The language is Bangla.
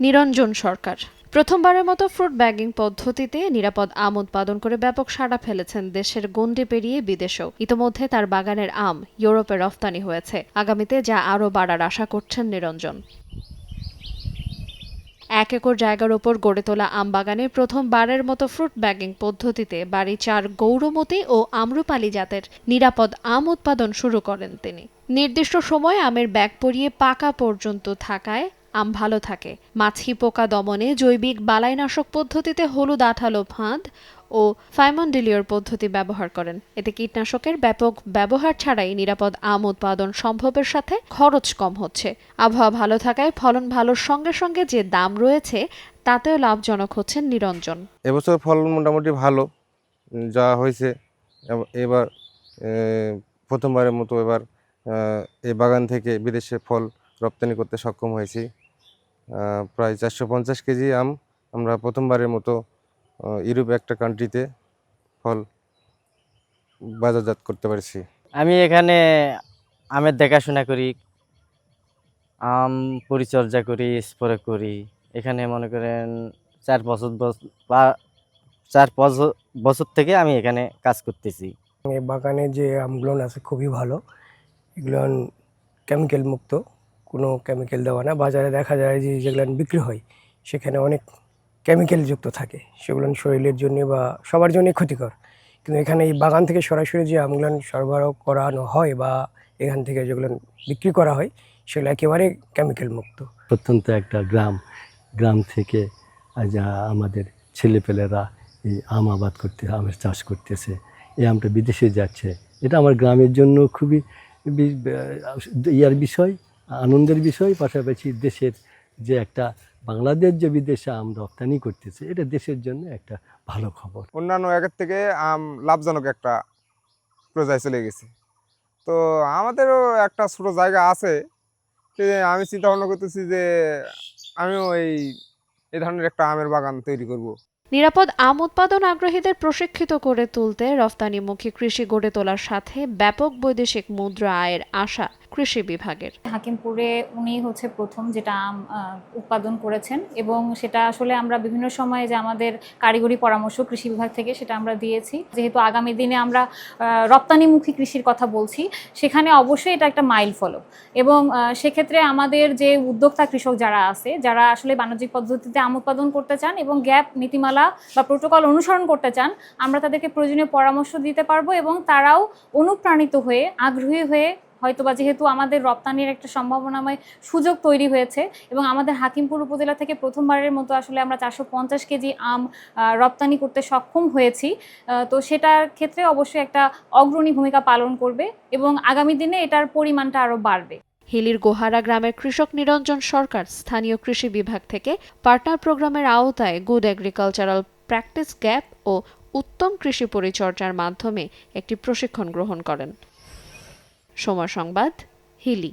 নিরঞ্জন সরকার। প্রথমবারের মতো ফ্রুট ব্যাগিং পদ্ধতিতে নিরাপদ আম উৎপাদন করে ব্যাপক সাড়া ফেলেছেন দেশের গণ্ডি পেরিয়ে বিদেশেও। ইতোমধ্যে তার বাগানের আম ইউরোপে রফতানি হয়েছে। আগামীতে যা আরও বাড়ার আশা করছেন নিরঞ্জন। 1 একর জায়গার ওপর গড়ে তোলা আমবাগানে প্রথমবারের মতো ফ্রুট ব্যাগিং পদ্ধতিতে বাড়ি 4 গৌরমতি ও আম্রপালি জাতের নিরাপদ আম উৎপাদন শুরু করেন তিনি। নির্দিষ্ট সময়ে আমের ব্যাগ পরিয়ে পাকা পর্যন্ত থাকায় আম ভালো থাকে। মাছি পোকা দমনে জৈবিক বালাইনাশক পদ্ধতিতে হলুদ আঠালো ফাঁদ ও ফাইমন্ডিলিয়র পদ্ধতি ব্যবহার করেন। এতে কীটনাশকের ব্যাপক ব্যবহার ছাড়াই নিরাপদ আম উৎপাদন সম্ভবের সাথে খরচ কম হচ্ছে। আবহাওয়া ভালো থাকায় ফলন ভালোর সঙ্গে সঙ্গে যে দাম রয়েছে তাতেও লাভজনক হচ্ছেন নিরঞ্জন। এবছর ফলন মোটামুটি ভালো যা হয়েছে। এবার প্রথমবারের মতো এবার এই বাগান থেকে বিদেশে ফল রপ্তানি করতে সক্ষম হয়েছি। প্রায় 450 কেজি আম আমরা প্রথমবারের মতো ইউরোপ একটা কান্ট্রিতে ফল বাজারজাত করতে পারছি। আমি এখানে আমের দেখাশোনা করি, আম পরিচর্যা করি, স্প্রে করি। এখানে মনে করেন 4 বছর থেকে আমি এখানে কাজ করতেছি। এই বাগানে যে আমগুলো আছে খুবই ভালো। এগুলো কেমিক্যাল মুক্ত, কোনো কেমিক্যাল দেওয়া না। বাজারে দেখা যায় যে যেগুলো বিক্রি হয় সেখানে অনেক কেমিক্যাল যুক্ত থাকে, সেগুলো শরীরের জন্য বা সবার জন্যই ক্ষতিকর। কিন্তু এখানে এই বাগান থেকে সরাসরি যে আমগুলো সরবরাহ করানো হয় বা এখান থেকে যেগুলো বিক্রি করা হয় সেগুলো একেবারে কেমিক্যাল মুক্ত। প্রত্যন্ত একটা গ্রাম থেকে আমাদের ছেলেপেলেরা এই আম আবাদ করতে, আমের চাষ করতেছে। এই আমটা বিদেশে যাচ্ছে। এটা আমার গ্রামের জন্য খুবই বিষয়, আনন্দের বিষয়। পাশাপাশি দেশের যে একটা বাংলাদেশ যে বিদেশে আম রপ্তানি করতেছে, এটা দেশের জন্য একটা ভালো খবর। অন্যান্য একের থেকে আম লাভজনক একটা পর্যায়ে চলে গেছে। তো আমাদেরও একটা ছোট জায়গা আছে, আমি চিন্তা ভাবনা করতেছি যে আমিও এই ধরনের একটা আমের বাগান তৈরি করব। নিরাপদ আম উৎপাদন আগ্রহীদের প্রশিক্ষিত করে তুলতে রফতানিমুখী কৃষি গড়ে তোলার সাথে ব্যাপক বৈদেশিক মুদ্রা আয়ের আশা কৃষি বিভাগের। হাকিমপুরে উনি প্রথম যেটা আম উৎপাদন করেছেন এবং সেটা আসলে আমরা বিভিন্ন সময়ে যে আমাদের কারিগরি পরামর্শ কৃষি বিভাগ থেকে সেটা আমরা দিয়েছি। যেহেতু আগামী দিনে আমরা রপ্তানিমুখী কৃষির কথা বলছি, সেখানে অবশ্যই এটা একটা মাইল ফলক এবং সেক্ষেত্রে আমাদের যে উদ্যোক্তা কৃষক যারা আছে, যারা আসলে বাণিজ্যিক পদ্ধতিতে আম উৎপাদন করতে চান এবং গ্যাপ নীতিমালা বা প্রোটোকল অনুসরণ করতে চান, আমরা তাদেরকে প্রয়োজনীয় পরামর্শ দিতে পারবো এবং তারাও অনুপ্রাণিত হয়ে আগ্রহী হয়ে হয়তোবা যেহেতু আমাদের রপ্তানির একটা সম্ভাবনাময় সুযোগ তৈরি হয়েছে এবং আমাদের হাকিমপুর উপজেলা থেকে প্রথমবারের মতো আসলে আমরা 450 কেজি আম রপ্তানি করতে সক্ষম হয়েছি। তো সেটার ক্ষেত্রে অবশ্যই একটা অগ্রণী ভূমিকা পালন করবে এবং আগামী দিনে এটার পরিমাণটা আরও বাড়বে। হিলির গোহারা গ্রামের কৃষক নিরঞ্জন সরকার স্থানীয় কৃষি বিভাগ থেকে পার্টনার প্রোগ্রামের আওতায় গুড এগ্রিকালচারাল প্র্যাকটিস গ্যাপ ও উত্তম কৃষি পরিচর্যার মাধ্যমে একটি প্রশিক্ষণ গ্রহণ করেন। সময় সংবাদ, হিলি।